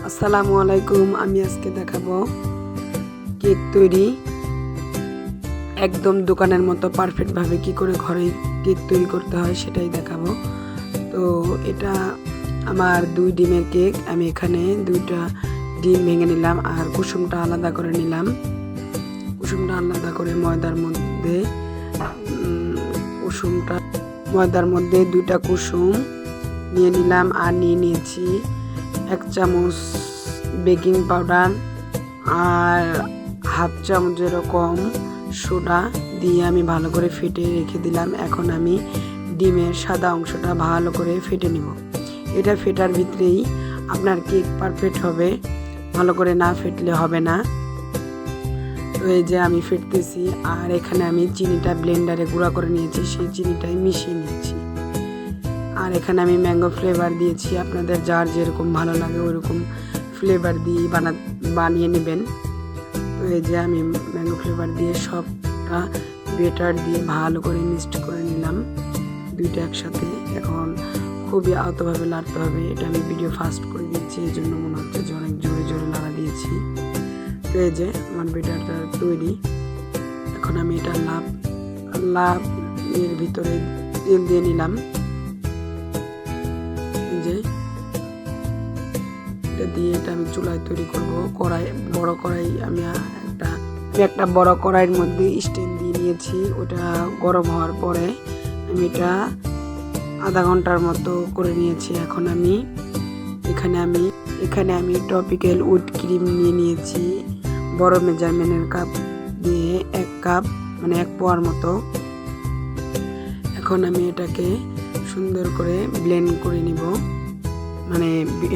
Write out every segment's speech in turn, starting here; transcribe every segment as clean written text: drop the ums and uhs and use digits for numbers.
আসসালামু আলাইকুম। আমি আজকে দেখাবো কেক তৈরি একদম দোকানের মতো পারফেক্টভাবে কি করে ঘরে কেক তৈরি করতে হয় সেটাই দেখাবো। তো এটা আমার 2 ডিমের কেক। আমি এখানে 2টা ডিম ভেঙে নিলাম আর কুসুমটা আলাদা করে নিলাম। কুসুমটা আলাদা করে ময়দার মধ্যে ময়দার মধ্যে 2টা কুসুম নিয়ে নিলাম আর নিয়ে নিয়েছি 1 চামচ বেকিং পাউডার আর হাফ চামচ এরকম সোডা দিয়ে আমি ভালো করে ফেটে রেখে দিলাম। এখন আমি ডিমের সাদা অংশটা ভালো করে ফেটে নেব। এটা ফেটার ভিতরেই আপনার কেক পারফেক্ট হবে, ভালো করে না ফেটলে হবে না। তো এই যে আমি ফেটতেছি আর এখানে আমি চিনিটা ব্লেন্ডারে গুঁড়া করে নিয়েছি, সেই চিনিটাই মিশিয়ে নিচ্ছি। আর এখানে আমি ম্যাঙ্গো ফ্লেভার দিয়েছি, আপনাদের যার যেরকম ভালো লাগে ওরকম ফ্লেভার দিয়ে বানিয়ে নেবেন। তো এই যে আমি ম্যাঙ্গো ফ্লেভার দিয়ে সবটা বেটার দিয়ে ভালো করে মিক্সড করে নিলাম 2টা একসাথে। এখন খুবই আলতোভাবে নাড়তে হবে। এটা আমি ভিডিও ফাস্ট করে দিয়েছি, এই জন্য মনে হচ্ছে যে অনেক জোরে জোরে নাড়া দিয়েছি। তো এই যে আমার বেটারটা তৈরি। এখন আমি এটা লাভ এর ভিতরে তেল দিয়ে নিলাম। যে এটা দিয়ে এটা আমি চুলায় তৈরি করব। বড় কড়াই আমি একটা বড় কড়াইয়ের মধ্যে স্ট্যান্ড দিয়ে নিয়েছি। ওটা গরম হওয়ার পরে আমি এটা আধা ঘন্টার মতো করে নিয়েছি। এখন আমি এখানে আমি টপিক্যাল উড ক্রিম নিয়ে নিয়েছি বড় মেজারমেন্টের কাপ দিয়ে 1 কাপ, মানে 1 পোয়ার মতো। এখন আমি এটাকে সুন্দর করে ব্লেন্ড করে নিব, মানে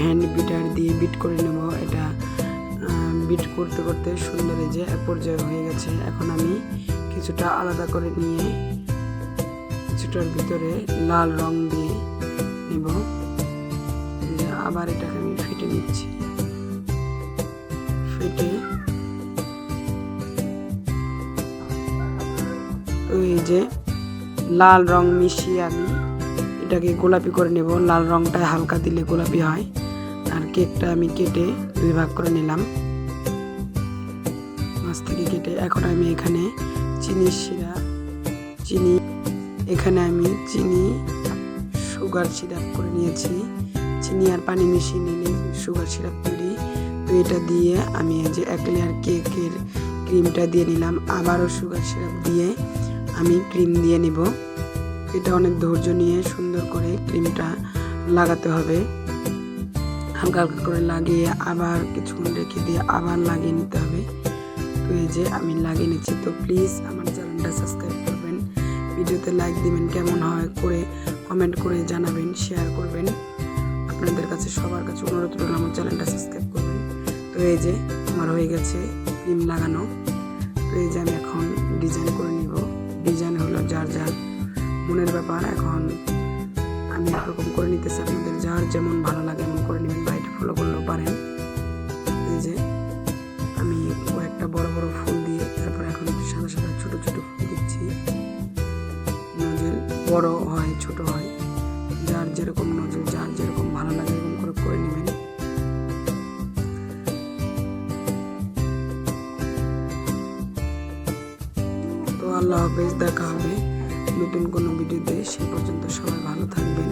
হ্যান্ড বিটার দিয়ে বিট করে নেব। এটা বিট করতে করতে সুন্দর যে এক পর্যায়ে হয়ে গেছে। এখন আমি কিছুটা আলাদা করে নিয়ে কিছুটার ভিতরে লাল রং দিয়ে নেব। আবার এটাকে আমি ফেটে নিচ্ছি। তো এই যে লাল রং মিশিয়ে আমি এটাকে গোলাপি করে নেব। লাল রংটা হালকা দিলে গোলাপি হয়। আর কেকটা আমি কেটে 2 ভাগ করে নিলাম, মাছ থেকে কেটে। এখন আমি এখানে এখানে আমি চিনি সুগার সিরাপ করে নিয়েছি। চিনি আর পানি মিশিয়ে নিলে সুগার সিরাপ তৈরি। তো এটা দিয়ে আমি এই যে 1 লেয়ার কেকের ক্রিমটা দিয়ে নিলাম। আবারও সুগার সিরাপ দিয়ে আমি ক্রিম দিয়ে নিব। এটা অনেক ধৈর্য নিয়ে সুন্দর করে ক্রিমটা লাগাতে হবে। হালকা হালকা করে লাগিয়ে আবার কিছুক্ষণ রেখে দিয়ে আবার লাগিয়ে নিতে হবে। তো এই যে আমি লাগিয়ে নিচ্ছি। তো প্লিজ আমার চ্যানেলটা সাবস্ক্রাইব করবেন, ভিডিওতে লাইক দিবেন, কেমন হয় করে কমেন্ট করে জানাবেন, শেয়ার করবেন। আপনাদের কাছে সবার কাছে অনুরোধ রইল আমার চ্যানেলটা সাবস্ক্রাইব করবেন। তো এই যে আমার হয়ে গেছে ক্রিম লাগানো। তো এই যে আমি এখন ডিজাইন করে নিব। ডিজাইন হলো যার যার মনের ব্যাপার। এখন আমি একরকম করে নিতেছি, আপনাদের যার যেমন ভালো লাগে এমন করে নেবেন, বা এটা ফলো করলেও পারেন। এই যে আমি কয়েকটা বড় বড় ফুল দিয়ে তারপর এখন সাদা সাদা ছোট ছোট ফুল দিচ্ছি। নজল বড় হয় ছোট হয়, যার যেরকম নজল যার যেরকম ভালো লাগে এরকম করে করে নেবেন। তো আল্লাহ হাফেজ, দেখা হবে নতুন কোনো ভিডিওতে। সে পর্যন্ত সবাই ভালো থাকবেন।